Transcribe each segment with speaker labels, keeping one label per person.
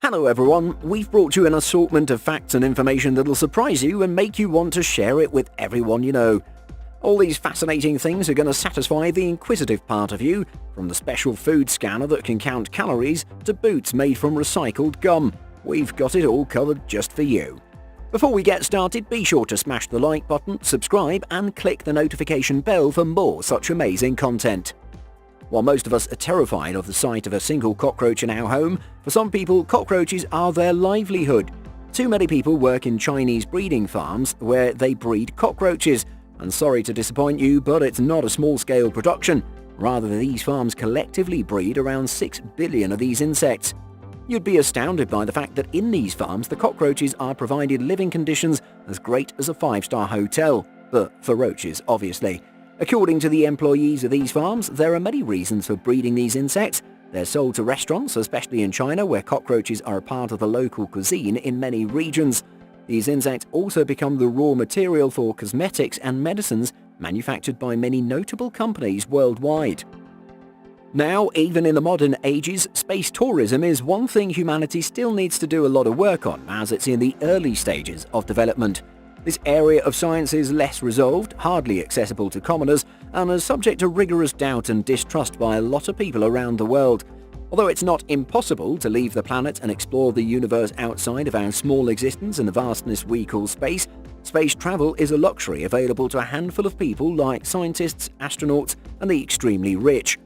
Speaker 1: Hello everyone, we've brought you an assortment of facts and information that'll surprise you and make you want to share it with everyone you know. All these fascinating things are going to satisfy the inquisitive part of you, from the special food scanner that can count calories to boots made from recycled gum. We've got it all covered just for you. Before we get started, be sure to smash the like button, subscribe and click the notification bell for more such amazing content. While most of us are terrified of the sight of a single cockroach in our home, for some people cockroaches are their livelihood. Too many people work in Chinese breeding farms where they breed cockroaches. And sorry to disappoint you, but it's not a small-scale production. Rather, these farms collectively breed around 6 billion of these insects. You'd be astounded by the fact that in these farms the cockroaches are provided living conditions as great as a 5-star hotel. But for roaches, obviously. According to the employees of these farms, there are many reasons for breeding these insects. They're sold to restaurants, especially in China, where cockroaches are a part of the local cuisine in many regions. These insects also become the raw material for cosmetics and medicines manufactured by many notable companies worldwide. Now, even in the modern ages, space tourism is one thing humanity still needs to do a lot of work on, as it's in the early stages of development. This area of science is less resolved, hardly accessible to commoners, and is subject to rigorous doubt and distrust by a lot of people around the world. Although it's not impossible to leave the planet and explore the universe outside of our small existence and the vastness we call space, space travel is a luxury available to a handful of people like scientists, astronauts, and the extremely rich.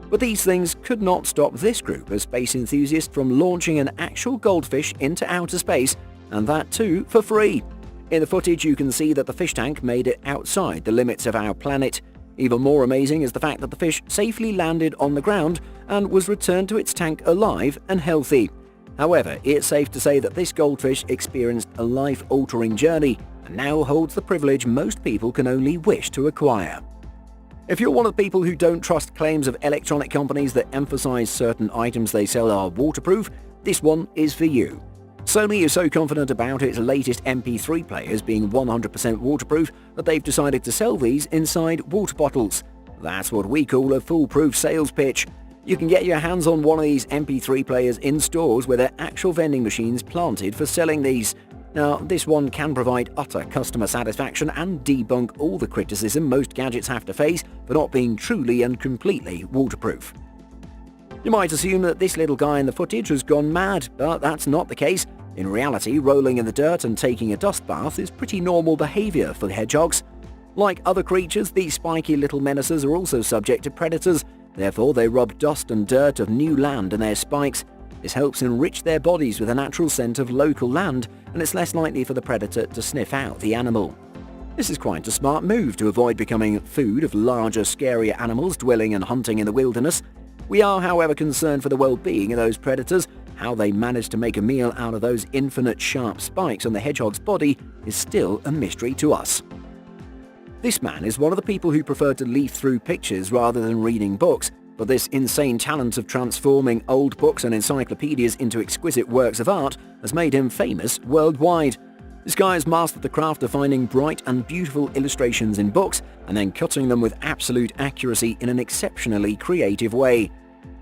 Speaker 1: But these things could not stop this group of space enthusiasts from launching an actual goldfish into outer space, and that too for free. In the footage you can see that the fish tank made it outside the limits of our planet. Even more amazing is the fact that the fish safely landed on the ground and was returned to its tank alive and healthy. However, it's safe to say that this goldfish experienced a life-altering journey and now holds the privilege most people can only wish to acquire. If you're one of the people who don't trust claims of electronic companies that emphasize certain items they sell are waterproof, this one is for you. Sony is so confident about its latest MP3 players being 100% waterproof that they've decided to sell these inside water bottles. That's what we call a foolproof sales pitch. You can get your hands on one of these MP3 players in stores where there are actual vending machines planted for selling these. Now, this one can provide utter customer satisfaction and debunk all the criticism most gadgets have to face for not being truly and completely waterproof. You might assume that this little guy in the footage has gone mad, but that's not the case. In reality, rolling in the dirt and taking a dust bath is pretty normal behavior for hedgehogs. Like other creatures, these spiky little menaces are also subject to predators. Therefore, they rub dust and dirt of new land in their spikes. This helps enrich their bodies with a natural scent of local land, and it's less likely for the predator to sniff out the animal. This is quite a smart move to avoid becoming food of larger, scarier animals dwelling and hunting in the wilderness. We are, however, concerned for the well-being of those predators. How they manage to make a meal out of those infinite sharp spikes on the hedgehog's body is still a mystery to us. This man is one of the people who prefer to leaf through pictures rather than reading books, but this insane talent of transforming old books and encyclopedias into exquisite works of art has made him famous worldwide. This guy has mastered the craft of finding bright and beautiful illustrations in books and then cutting them with absolute accuracy in an exceptionally creative way.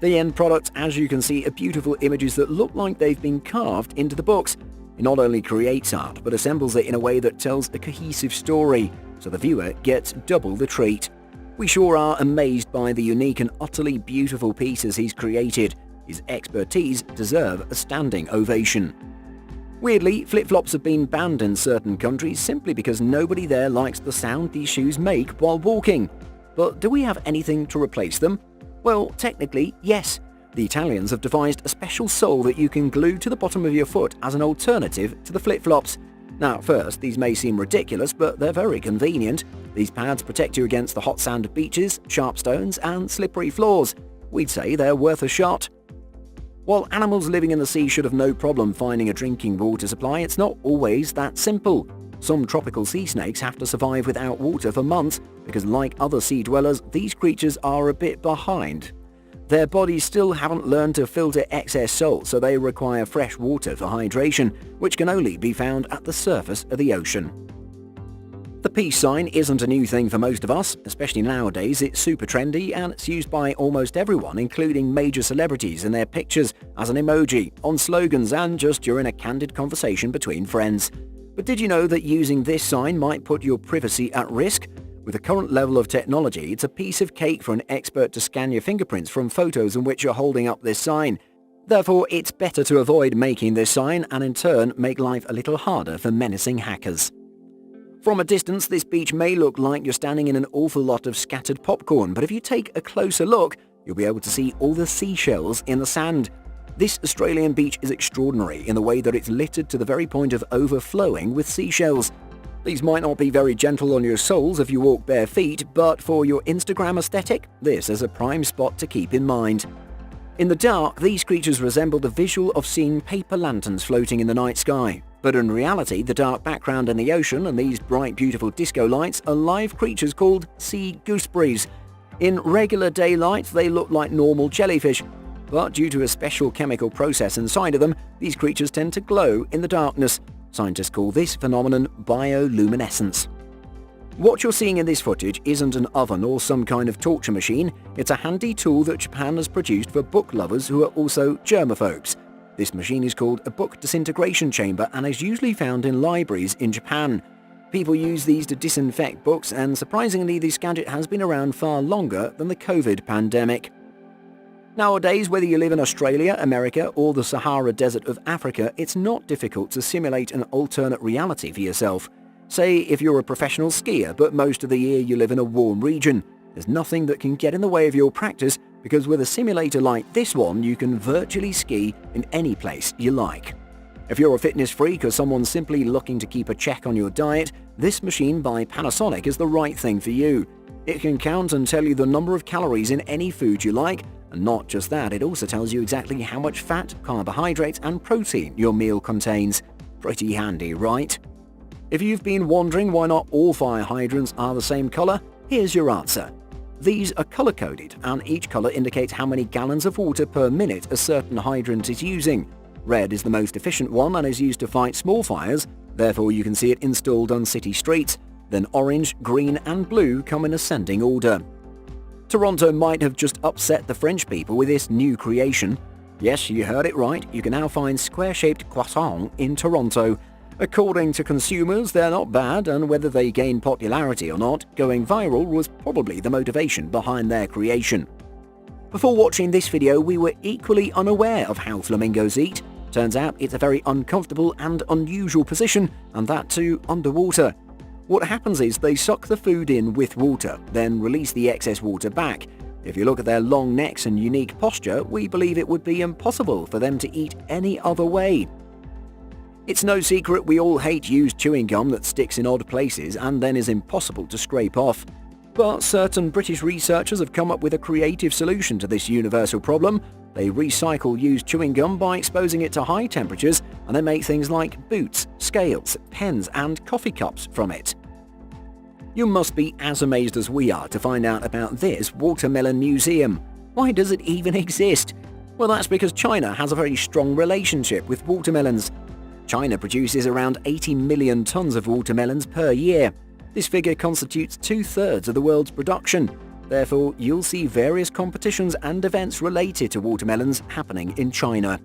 Speaker 1: The end product, as you can see, are beautiful images that look like they've been carved into the books. He not only creates art, but assembles it in a way that tells a cohesive story, so the viewer gets double the treat. We sure are amazed by the unique and utterly beautiful pieces he's created. His expertise deserves a standing ovation. Weirdly, flip-flops have been banned in certain countries simply because nobody there likes the sound these shoes make while walking. But do we have anything to replace them? Well, technically, yes. The Italians have devised a special sole that you can glue to the bottom of your foot as an alternative to the flip-flops. Now, at first, these may seem ridiculous, but they're very convenient. These pads protect you against the hot sand of beaches, sharp stones, and slippery floors. We'd say they're worth a shot. While animals living in the sea should have no problem finding a drinking water supply, it's not always that simple. Some tropical sea snakes have to survive without water for months because, like other sea dwellers, these creatures are a bit behind. Their bodies still haven't learned to filter excess salt, so they require fresh water for hydration, which can only be found at the surface of the ocean. The peace sign isn't a new thing for most of us, especially nowadays. It's super trendy and it's used by almost everyone, including major celebrities in their pictures, as an emoji, on slogans and just during a candid conversation between friends. But did you know that using this sign might put your privacy at risk? With the current level of technology, it's a piece of cake for an expert to scan your fingerprints from photos in which you're holding up this sign. Therefore, it's better to avoid making this sign and in turn make life a little harder for menacing hackers. From a distance, this beach may look like you're standing in an awful lot of scattered popcorn, but if you take a closer look, you'll be able to see all the seashells in the sand. This Australian beach is extraordinary in the way that it's littered to the very point of overflowing with seashells. These might not be very gentle on your soles if you walk bare feet, but for your Instagram aesthetic, this is a prime spot to keep in mind. In the dark, these creatures resemble the visual of seeing paper lanterns floating in the night sky. But in reality, the dark background in the ocean and these bright, beautiful disco lights are live creatures called sea gooseberries. In regular daylight, they look like normal jellyfish, but due to a special chemical process inside of them, these creatures tend to glow in the darkness. Scientists call this phenomenon bioluminescence. What you're seeing in this footage isn't an oven or some kind of torture machine. It's a handy tool that Japan has produced for book lovers who are also germaphobes. This machine is called a book disintegration chamber and is usually found in libraries in Japan. People use these to disinfect books, and surprisingly this gadget has been around far longer than the COVID pandemic. Nowadays, whether you live in Australia, America or the Sahara Desert of Africa, it's not difficult to simulate an alternate reality for yourself. Say if you're a professional skier, but most of the year you live in a warm region. There's nothing that can get in the way of your practice, because with a simulator like this one, you can virtually ski in any place you like. If you're a fitness freak or someone simply looking to keep a check on your diet, this machine by Panasonic is the right thing for you. It can count and tell you the number of calories in any food you like, and not just that, it also tells you exactly how much fat, carbohydrates and protein your meal contains. Pretty handy, right? If you've been wondering why not all fire hydrants are the same color, here's your answer. These are color-coded, and each color indicates how many gallons of water per minute a certain hydrant is using. Red is the most efficient one and is used to fight small fires, therefore you can see it installed on city streets. Then orange, green and blue come in ascending order. Toronto might have just upset the French people with this new creation. Yes, you heard it right, you can now find square-shaped croissants in Toronto. According to consumers, they're not bad, and whether they gain popularity or not, going viral was probably the motivation behind their creation. Before watching this video, we were equally unaware of how flamingos eat. Turns out it's a very uncomfortable and unusual position, and that too underwater. What happens is they suck the food in with water, then release the excess water back. If you look at their long necks and unique posture, we believe it would be impossible for them to eat any other way. It's no secret we all hate used chewing gum that sticks in odd places and then is impossible to scrape off. But certain British researchers have come up with a creative solution to this universal problem. They recycle used chewing gum by exposing it to high temperatures and then make things like boots, scales, pens and coffee cups from it. You must be as amazed as we are to find out about this watermelon museum. Why does it even exist? Well, that's because China has a very strong relationship with watermelons. China produces around 80 million tons of watermelons per year. This figure constitutes 2/3 of the world's production. Therefore, you'll see various competitions and events related to watermelons happening in China.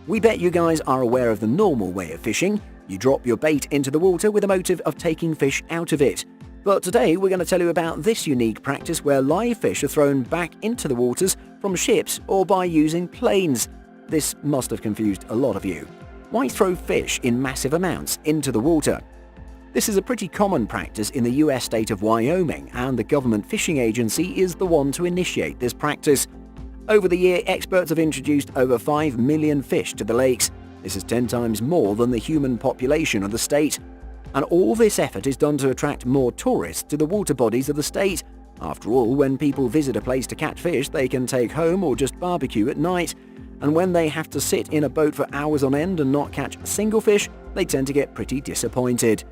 Speaker 1: We bet you guys are aware of the normal way of fishing. You drop your bait into the water with a motive of taking fish out of it. But today we're going to tell you about this unique practice where live fish are thrown back into the waters from ships or by using planes. This must have confused a lot of you. Why throw fish in massive amounts into the water? This is a pretty common practice in the US state of Wyoming, and the government fishing agency is the one to initiate this practice. Over the year, experts have introduced over 5 million fish to the lakes. This is 10 times more than the human population of the state. And all this effort is done to attract more tourists to the water bodies of the state. After all, when people visit a place to catch fish, they can take home or just barbecue at night. And when they have to sit in a boat for hours on end and not catch a single fish, they tend to get pretty disappointed.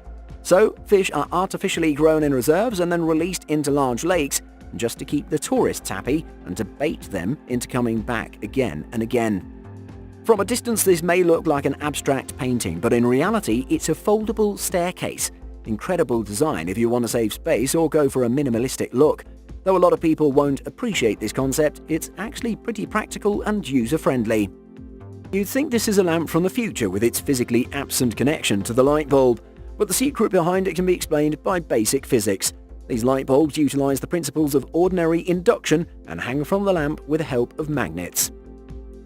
Speaker 1: So, fish are artificially grown in reserves and then released into large lakes, just to keep the tourists happy and to bait them into coming back again and again. From a distance, this may look like an abstract painting, but in reality, it's a foldable staircase. Incredible design if you want to save space or go for a minimalistic look. Though a lot of people won't appreciate this concept, it's actually pretty practical and user-friendly. You'd think this is a lamp from the future with its physically absent connection to the light bulb, but the secret behind it can be explained by basic physics. These light bulbs utilize the principles of ordinary induction and hang from the lamp with the help of magnets.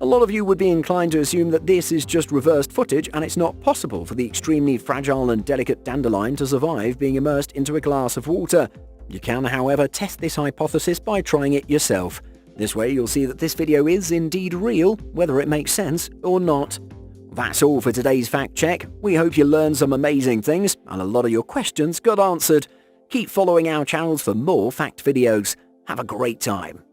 Speaker 1: A lot of you would be inclined to assume that this is just reversed footage and it's not possible for the extremely fragile and delicate dandelion to survive being immersed into a glass of water. You can, however, test this hypothesis by trying it yourself. This way you'll see that this video is indeed real, whether it makes sense or not. That's all for today's fact check. We hope you learned some amazing things and a lot of your questions got answered. Keep following our channels for more fact videos. Have a great time.